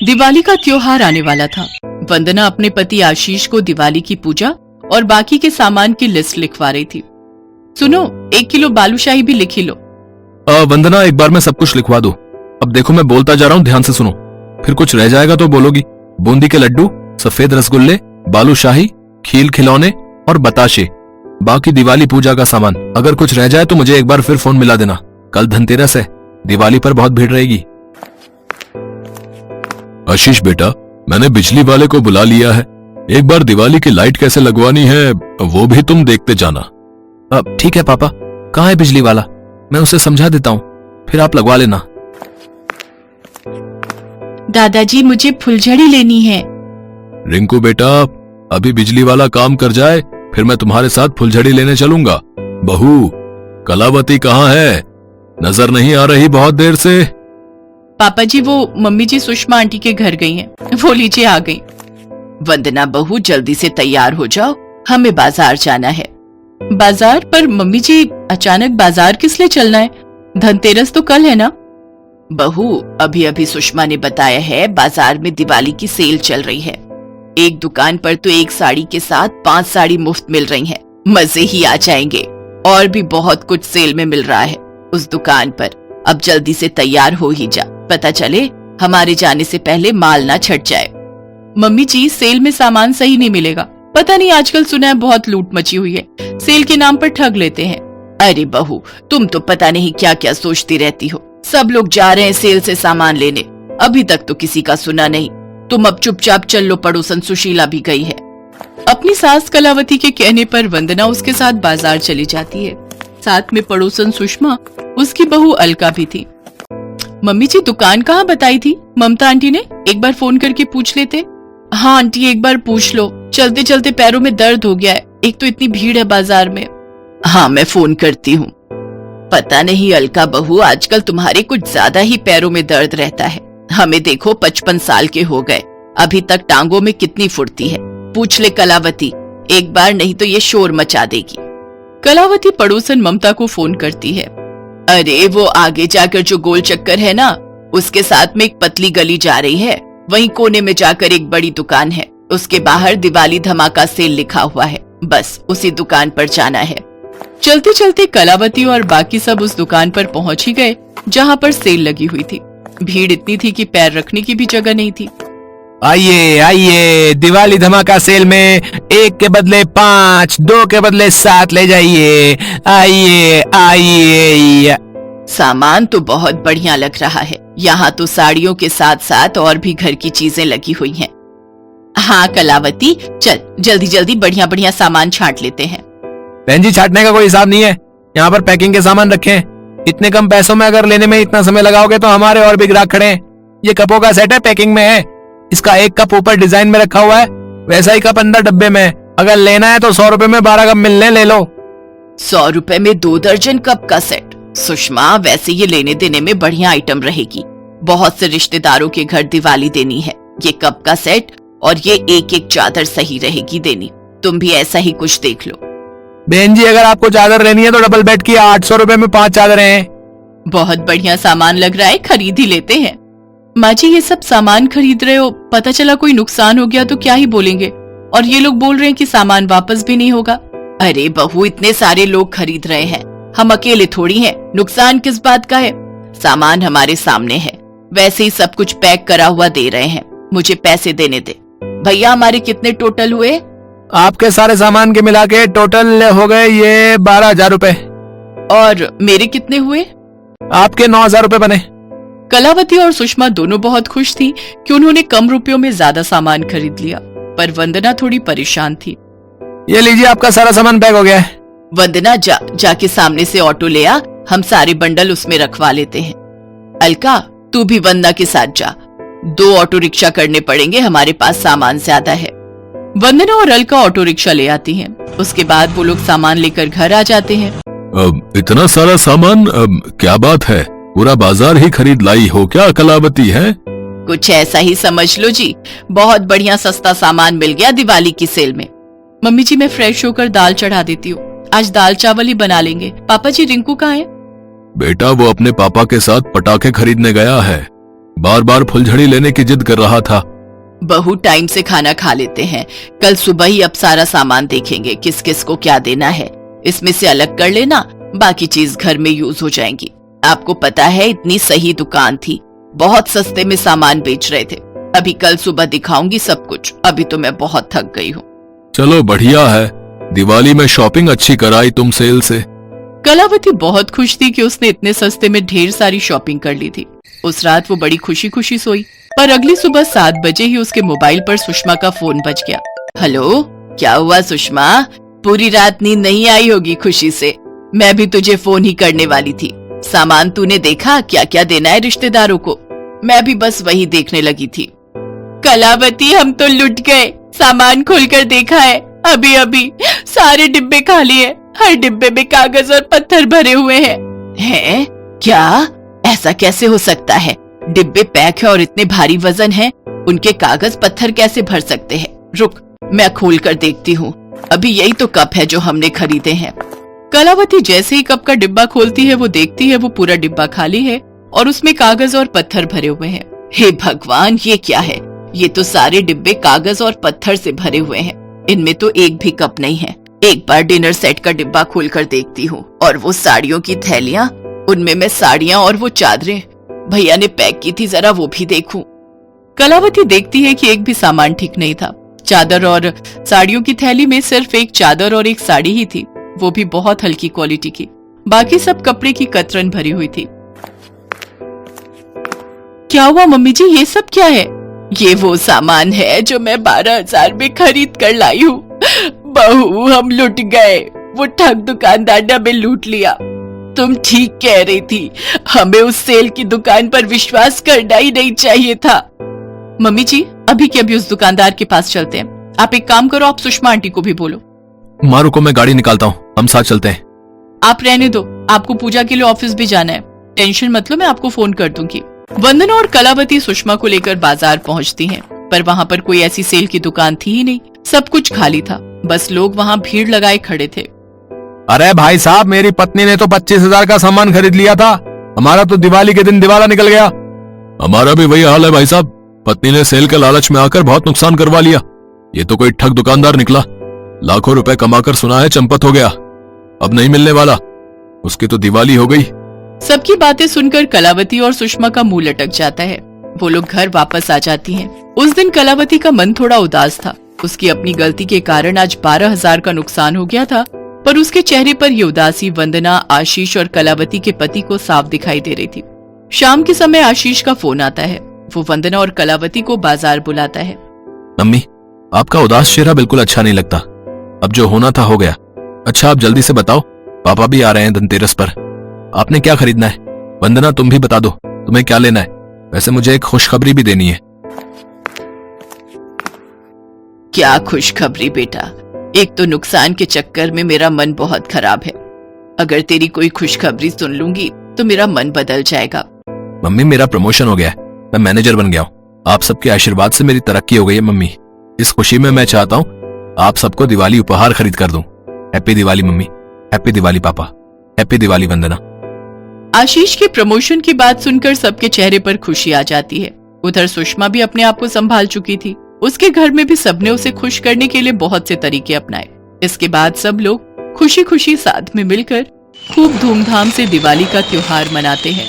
दिवाली का त्योहार आने वाला था। वंदना अपने पति आशीष को दिवाली की पूजा और बाकी के सामान की लिस्ट लिखवा रही थी। सुनो, 1 किलो बालूशाही भी लिखी लो। वंदना, एक बार में सब कुछ लिखवा दो। अब देखो मैं बोलता जा रहा हूँ, ध्यान से सुनो, फिर कुछ रह जाएगा तो बोलोगी। बूंदी के लड्डू, सफेद रसगुल्ले, बालूशाही, खील खिलौने और बताशे, बाकी दिवाली पूजा का सामान। अगर कुछ रह जाए तो मुझे एक बार फिर फोन मिला देना। कल धनतेरस है, दिवाली पर बहुत भीड़ रहेगी। आशीष बेटा, मैंने बिजली वाले को बुला लिया है। एक बार दिवाली की लाइट कैसे लगवानी है वो भी तुम देखते जाना। ठीक है पापा, कहाँ है बिजली वाला? मैं उसे समझा देता हूँ, फिर आप लगवा लेना। दादाजी, मुझे फुलझड़ी लेनी है। रिंकू बेटा, अभी बिजली वाला काम कर जाए फिर मैं तुम्हारे साथ फुलझड़ी लेने चलूंगा। बहू, कलावती कहाँ है? नजर नहीं आ रही बहुत देर से। पापा जी, वो मम्मी जी सुषमा आंटी के घर गई हैं। वो लीजिए आ गई। वंदना बहू, जल्दी से तैयार हो जाओ, हमें बाजार जाना है। बाजार? पर मम्मी जी, अचानक बाजार किस लिए चलना है? धनतेरस तो कल है ना? बहू, अभी अभी सुषमा ने बताया है बाजार में दिवाली की सेल चल रही है। एक दुकान पर तो एक साड़ी के साथ 5 साड़ी मुफ्त मिल रही हैं। मजे ही आ जाएंगे। और भी बहुत कुछ सेल में मिल रहा है उस दुकान पर। अब जल्दी से तैयार हो ही जा, पता चले हमारे जाने से पहले माल ना छट जाए। मम्मी जी, सेल में सामान सही नहीं मिलेगा। पता नहीं, आजकल सुना है बहुत लूट मची हुई है, सेल के नाम पर ठग लेते हैं। अरे बहू, तुम तो पता नहीं क्या क्या सोचती रहती हो। सब लोग जा रहे हैं सेल से सामान लेने, अभी तक तो किसी का सुना नहीं। तुम अब चुपचाप चल लो, पड़ोसन सुशीला भी गई है। अपनी सास कलावती के कहने पर वंदना उसके साथ बाजार चली जाती है। साथ में पड़ोसन सुषमा, उसकी बहू अलका भी थी। मम्मी जी, दुकान कहाँ बताई थी? ममता आंटी ने एक बार फोन करके पूछ लेते। हाँ आंटी, एक बार पूछ लो। चलते चलते पैरों में दर्द हो गया है, एक तो इतनी भीड़ है बाजार में। हाँ, मैं फोन करती हूँ। पता नहीं अलका बहू, आजकल तुम्हारे कुछ ज्यादा ही पैरों में दर्द रहता है। हमें देखो 55 साल के हो गए, अभी तक टांगों में कितनी फुर्ती है। पूछ ले कलावती एक बार, नहीं तो ये शोर मचा देगी। कलावती पड़ोसन ममता को फोन करती है। अरे वो आगे जाकर जो गोल चक्कर है ना, उसके साथ में एक पतली गली जा रही है। वहीं कोने में जाकर एक बड़ी दुकान है, उसके बाहर दिवाली धमाका सेल लिखा हुआ है। बस उसी दुकान पर जाना है। चलते चलते कलावती और बाकी सब उस दुकान पर पहुंच ही गए जहां पर सेल लगी हुई थी। भीड़ इतनी थी कि पैर रखने की भी जगह नहीं थी। आइए आइए, दिवाली धमाका सेल में 1 के बदले 5, 2 के बदले 7 ले जाइए। आइए आइए। सामान तो बहुत बढ़िया लग रहा है। यहाँ तो साड़ियों के साथ साथ और भी घर की चीजें लगी हुई हैं। हाँ कलावती, चल जल्दी जल्दी बढ़िया बढ़िया सामान छांट लेते हैं। बहन जी, छांटने का कोई हिसाब नहीं है, यहाँ पर पैकिंग के सामान रखे हैं। इतने कम पैसों में अगर लेने में इतना समय लगाओगे तो हमारे और भी ग्राहक खड़े हैं। ये कपों का सेट है, पैकिंग में है। इसका एक कप ऊपर डिजाइन में रखा हुआ है, वैसा ही कप अंदर डब्बे में है। अगर लेना है तो 100 रुपए में 12 कप मिलने, ले लो। 100 रुपए में 2 दर्जन कप का सेट? सुषमा, वैसे ये लेने देने में बढ़िया आइटम रहेगी। बहुत से रिश्तेदारों के घर दिवाली देनी है। ये कप का सेट और ये एक एक चादर सही रहेगी देनी। तुम भी ऐसा ही कुछ देख लो। बहन जी, अगर आपको चादर लेनी है तो डबल बेड की 800 रुपए में 5 चादरें हैं। बहुत बढ़िया सामान लग रहा है, खरीद ही लेते हैं। माँ जी, ये सब सामान खरीद रहे हो, पता चला कोई नुकसान हो गया तो क्या ही बोलेंगे। और ये लोग बोल रहे हैं कि सामान वापस भी नहीं होगा। अरे बहू, इतने सारे लोग खरीद रहे हैं, हम अकेले थोड़ी हैं। नुकसान किस बात का है? सामान हमारे सामने है, वैसे ही सब कुछ पैक करा हुआ दे रहे हैं। मुझे पैसे देने दे। भैया, हमारे कितने टोटल हुए? आपके सारे सामान के मिला के टोटल हो गए ये 12,000 रुपए। और मेरे कितने हुए? आपके 9,000 रुपए बने। कलावती और सुषमा दोनों बहुत खुश थी कि उन्होंने कम रुपयों में ज्यादा सामान खरीद लिया, पर वंदना थोड़ी परेशान थी। ये लीजिए, आपका सारा सामान पैक हो गया है। वंदना, जाके सामने से ऑटो ले आ, हम सारे बंडल उसमें रखवा लेते हैं। अलका, तू भी वंदना के साथ जा, 2 ऑटो रिक्शा करने पड़ेंगे, हमारे पास सामान ज्यादा है। वंदना और अलका ऑटो रिक्शा ले आती हैं। उसके बाद वो लोग सामान लेकर घर आ जाते हैं। इतना सारा सामान, क्या बात है? पूरा बाजार ही खरीद लाई हो क्या कलावती है? कुछ ऐसा ही समझ लो जी, बहुत बढ़िया सस्ता सामान मिल गया दिवाली की सेल में। मम्मी जी, मैं फ्रेश होकर दाल चढ़ा देती हूँ, आज दाल चावल ही बना लेंगे। पापा जी, रिंकू कहाँ है? बेटा, वो अपने पापा के साथ पटाखे खरीदने गया है। बार बार फुलझड़ी लेने की जिद कर रहा था। बहू टाइम से खाना खा लेते हैं, कल सुबह ही अब सारा सामान देखेंगे किस किस को क्या देना है, इसमें से अलग कर लेना, बाकी चीज घर में यूज हो जाएंगी। आपको पता है इतनी सही दुकान थी, बहुत सस्ते में सामान बेच रहे थे। अभी कल सुबह दिखाऊंगी सब कुछ, अभी तो मैं बहुत थक गई हूँ। चलो बढ़िया है, दिवाली में शॉपिंग अच्छी कराई तुम सेल से। कलावती बहुत खुश थी कि उसने इतने सस्ते में ढेर सारी शॉपिंग कर ली थी। उस रात वो बड़ी खुशी खुशी सोई, पर अगली सुबह 7 बजे ही उसके मोबाइल पर सुषमा का फोन बज गया। हेलो, क्या हुआ सुषमा? पूरी रात नींद नहीं आई होगी खुशी से। मैं भी तुझे फोन ही करने वाली थी। सामान तूने देखा क्या क्या देना है रिश्तेदारों को? मैं भी बस वही देखने लगी थी। कलावती, हम तो लुट गए। सामान खोलकर देखा है अभी अभी, सारे डिब्बे खाली है, हर डिब्बे में कागज और पत्थर भरे हुए हैं। हैं? क्या? ऐसा कैसे हो सकता है? डिब्बे पैक है और इतने भारी वजन है, उनके कागज पत्थर कैसे भर सकते हैं? रुक, मैं खोल कर देखती हूँ। अभी यही तो कप है जो हमने खरीदे हैं। कलावती जैसे ही कप का डिब्बा खोलती है, वो देखती है वो पूरा डिब्बा खाली है और उसमें कागज और पत्थर भरे हुए हैं। हे भगवान, ये क्या है? ये तो सारे डिब्बे कागज और पत्थर से भरे हुए हैं, इनमें तो एक भी कप नहीं है। एक बार डिनर सेट का डिब्बा खोलकर देखती हूँ, और वो साड़ियों की थैलियाँ, उनमें मैं साड़ियाँ और वो चादरें भैया ने पैक की थी, जरा वो भी देखूं। कलावती देखती है कि एक भी सामान ठीक नहीं था। चादर और साड़ियों की थैली में सिर्फ एक चादर और एक साड़ी ही थी, वो भी बहुत हल्की क्वालिटी की। बाकी सब कपड़े की कतरन भरी हुई थी। क्या हुआ मम्मी जी, ये सब क्या है? ये वो सामान है जो मैं 12,000 में खरीद कर लाई हूँ। बहू, हम लुट गए, वो ठग दुकानदार ने हमें लूट लिया। तुम ठीक कह रही थी, हमें उस सेल की दुकान पर विश्वास करना ही नहीं चाहिए था। मम्मी जी, अभी के अभी उस दुकानदार के पास चलते हैं। आप एक काम करो, आप सुषमा आंटी को भी बोलो। मारू को मैं गाड़ी निकालता हूँ, हम साथ चलते हैं। आप रहने दो, आपको पूजा के लिए ऑफिस भी जाना है। टेंशन मत लो, मैं आपको फोन कर दूंगी। वंदना और कलावती सुषमा को लेकर बाजार पहुंचती हैं, पर वहां पर कोई ऐसी सेल की दुकान थी ही नहीं, सब कुछ खाली था। बस लोग वहां भीड़ लगाए खड़े थे। अरे भाई साहब, मेरी पत्नी ने तो 25,000 का सामान खरीद लिया था, हमारा तो दिवाली के दिन दिवाला निकल गया। हमारा भी वही हाल है भाई साहब, पत्नी ने सेल के लालच में आकर बहुत नुकसान करवा लिया। ये तो कोई ठग दुकानदार निकला, लाखों रुपए कमाकर सुना है चंपत हो गया, अब नहीं मिलने वाला, उसकी तो दिवाली हो गई। सबकी बातें सुनकर कलावती और सुषमा का मुंह लटक जाता है। वो लोग घर वापस आ जाती हैं। उस दिन कलावती का मन थोड़ा उदास था। उसकी अपनी गलती के कारण आज 12,000 का नुकसान हो गया था, पर उसके चेहरे पर ये उदासी वंदना, आशीष और कलावती के पति को साफ दिखाई दे रही थी। शाम के समय आशीष का फोन आता है। वो वंदना और कलावती को बाजार बुलाता है। मम्मी, आपका उदास चेहरा बिल्कुल अच्छा नहीं लगता, अब जो होना था हो गया। अच्छा, आप जल्दी से बताओ, पापा भी आ रहे हैं धनतेरस पर, आपने क्या खरीदना है? वंदना, तुम भी बता दो, तुम्हें क्या लेना है? वैसे मुझे एक खुशखबरी भी देनी है। क्या खुशखबरी बेटा? एक तो नुकसान के चक्कर में मेरा मन बहुत खराब है, अगर तेरी कोई खुशखबरी सुन लूंगी तो मेरा मन बदल जाएगा। मम्मी, मेरा प्रमोशन हो गया है, मैं मैनेजर बन गया हूँ। आप सबके आशीर्वाद से मेरी तरक्की हो गई है मम्मी। इस खुशी में मैं चाहता हूँ आप सबको दिवाली उपहार खरीद कर दूं। Happy Diwali mummy, happy Diwali पापा, हैप्पी दिवाली वंदना। आशीष के प्रमोशन की बात सुनकर सबके चेहरे पर खुशी आ जाती है। उधर सुषमा भी अपने आप को संभाल चुकी थी। उसके घर में भी सबने उसे खुश करने के लिए बहुत से तरीके अपनाए। इसके बाद सब लोग खुशी खुशी साथ में मिलकर खूब धूमधाम से दिवाली का त्योहार मनाते हैं।